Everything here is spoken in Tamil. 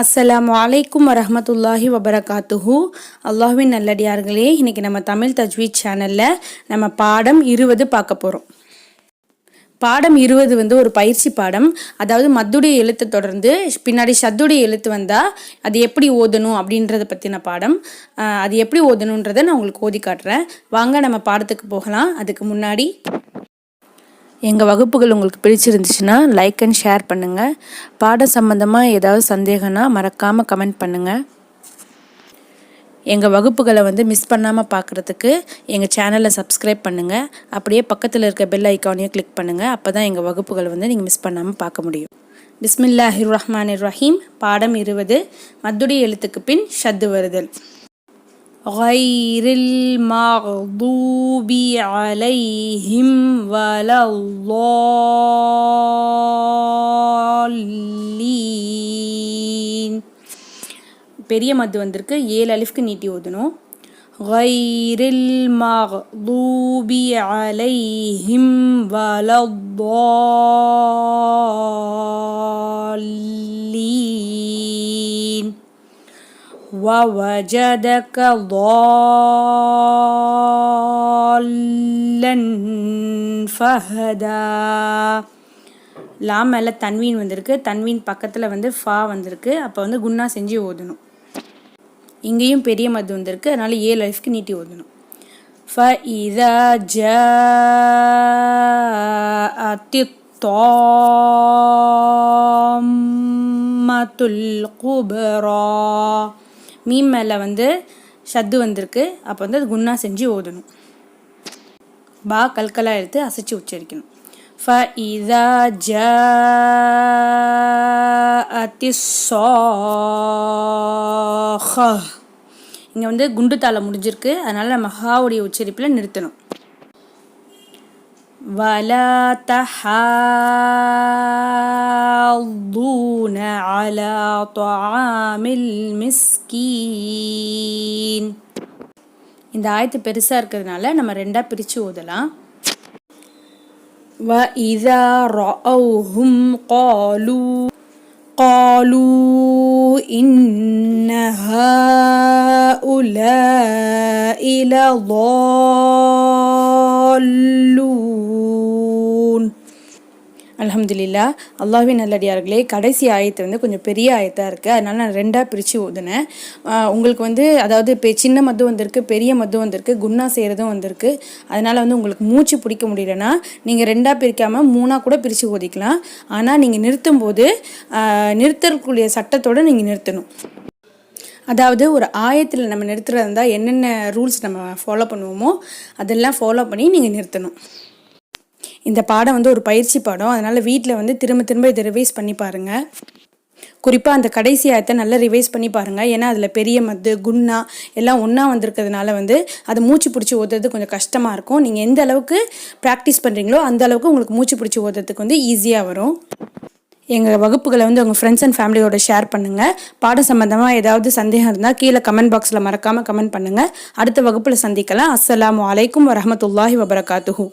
அஸ்ஸலாமு அலைக்கும் வரஹ்மத்துல்லாஹி வபரகாத்துஹு. அல்லாஹ்வின் நல்லடியார்களே, இன்றைக்கி நம்ம தமிழ் தஜ்வீத் சேனலில் நம்ம பாடம் 20 பார்க்க போகிறோம். பாடம் 20 ஒரு பயிற்சி பாடம். அதாவது மத்துடைய எழுத்தை தொடர்ந்து பின்னாடி ஷத்துடைய எழுத்து வந்தால் அது எப்படி ஓதணும் அப்படின்றத பற்றின பாடம். அது எப்படி ஓதணுன்றதை நான் உங்களுக்கு ஓதி காட்டுறேன். வாங்க நம்ம பாடத்துக்கு போகலாம். அதுக்கு முன்னாடி எங்கள் வகுப்புகள் உங்களுக்கு பிடிச்சிருந்துச்சுன்னா லைக் அண்ட் ஷேர் பண்ணுங்கள். பாடம் சம்மந்தமாக ஏதாவது சந்தேகம்னா மறக்காமல் கமெண்ட் பண்ணுங்கள். எங்கள் வகுப்புகளை மிஸ் பண்ணாமல் பார்க்குறதுக்கு எங்கள் சேனலை சப்ஸ்கிரைப் பண்ணுங்கள். அப்படியே பக்கத்தில் இருக்க பெல் ஐக்கானையும் கிளிக் பண்ணுங்கள். அப்போ தான் எங்கள் வகுப்புகளை நீங்கள் மிஸ் பண்ணாமல் பார்க்க முடியும். பிஸ்மில்லாஹிர் ரஹ்மானிர் ரஹீம். பாடம் 20. மத்துடைய எழுத்துக்கு பின் ஷத்து வருதல். غير المغضوب عليهم ولا الضالين. பெரிய மத்து வந்திருக்கு, 7 அலிஃப்க்கு நீட்டி ஓதணும். غير المغضوب عليهم ولا الضالين. ووجدك ضالا فهدى. லாம் மேலே தன்வீன் வந்திருக்கு, தன்வீன் பக்கத்தில் ஃபா வந்திருக்கு. அப்போ குன்னா செஞ்சு ஓதணும். இங்கேயும் பெரிய மது வந்திருக்கு, அதனால் 7 அலிஃப்க்கு நீட்டி ஓதணும். فإذا جاءت الطامة الكبرى. மீம் மேலே ஷத்து வந்திருக்கு, அப்போ அது குன்னா செஞ்சு ஓதணும். பா கல்கலா எடுத்து அசைச்சு உச்சரிக்கணும். فإذا جاءت الصاخة. இங்கே குண்டு தாள முடிஞ்சிருக்கு, அதனால் நம்ம ஹாவுடைய உச்சரிப்பில் நிறுத்தணும். ولا تحاضون على طعام المسكين. இந்த ஆயத்து பெருசாக இருக்கிறதுனால நம்ம 2ஆ பிரித்து ஓதலாம். وإذا رأوهم قالوا إن هؤلاء لضالون. அல்ஹம்துலில்லாஹ். அல்லாஹ்வின் நல்லடியார்களே, கடைசி ஆயத்து கொஞ்சம் பெரிய ஆயத்தாக இருக்குது, அதனால் நான் 2ஆ பிரித்து ஓதுனேன். உங்களுக்கு அதாவது இப்போ சின்ன மத்து வந்திருக்கு, பெரிய மத்து வந்திருக்கு, குன்னா செய்கிறதும் வந்திருக்கு. அதனால் உங்களுக்கு மூச்சு பிடிக்க முடியலன்னா நீங்கள் 2ஆ பிரிக்காமல் 3ஆ கூட பிரித்து ஓதிக்கலாம். ஆனால் நீங்கள் நிறுத்தும்போது நிறுத்தக்கூடிய சட்டத்தோடு நீங்கள் நிறுத்தணும். அதாவது ஒரு ஆயத்தில் நம்ம நிறுத்துறதா இருந்தால் என்னென்ன ரூல்ஸ் நம்ம ஃபாலோ பண்ணுவோமோ அதெல்லாம் ஃபாலோ பண்ணி நீங்கள் நிறுத்தணும். இந்த பாடம் ஒரு பயிற்சி பாடம், அதனால் வீட்டில் திரும்ப திரும்ப இதை ரிவைஸ் பண்ணி பாருங்கள். குறிப்பாக அந்த கடைசி ஆயத்தை நல்லா ரிவைஸ் பண்ணி பாருங்கள். ஏன்னா அதில் பெரிய மத்து குன்னா எல்லாம் ஒன்றா வந்திருக்கிறதுனால அது மூச்சு பிடிச்சி ஓதுறது கொஞ்சம் கஷ்டமாக இருக்கும். நீங்கள் எந்த அளவுக்கு ப்ராக்டிஸ் பண்ணுறீங்களோ அந்த அளவுக்கு உங்களுக்கு மூச்சு பிடிச்சி ஓதுறதுக்கு ஈஸியாக வரும். எங்கள் வகுப்புகளை உங்கள் ஃப்ரெண்ட்ஸ் அண்ட் ஃபேமிலியோட ஷேர் பண்ணுங்கள். பாடம் சம்மந்தமாக ஏதாவது சந்தேகம் இருந்தால் கீழே கமெண்ட் பாக்ஸில் மறக்காமல் கமெண்ட் பண்ணுங்கள். அடுத்த வகுப்பில் சந்திக்கலாம். அஸ்ஸலாமு அலைக்கும் வரஹ்மத்துல்லாஹி வபரகாத்துஹு.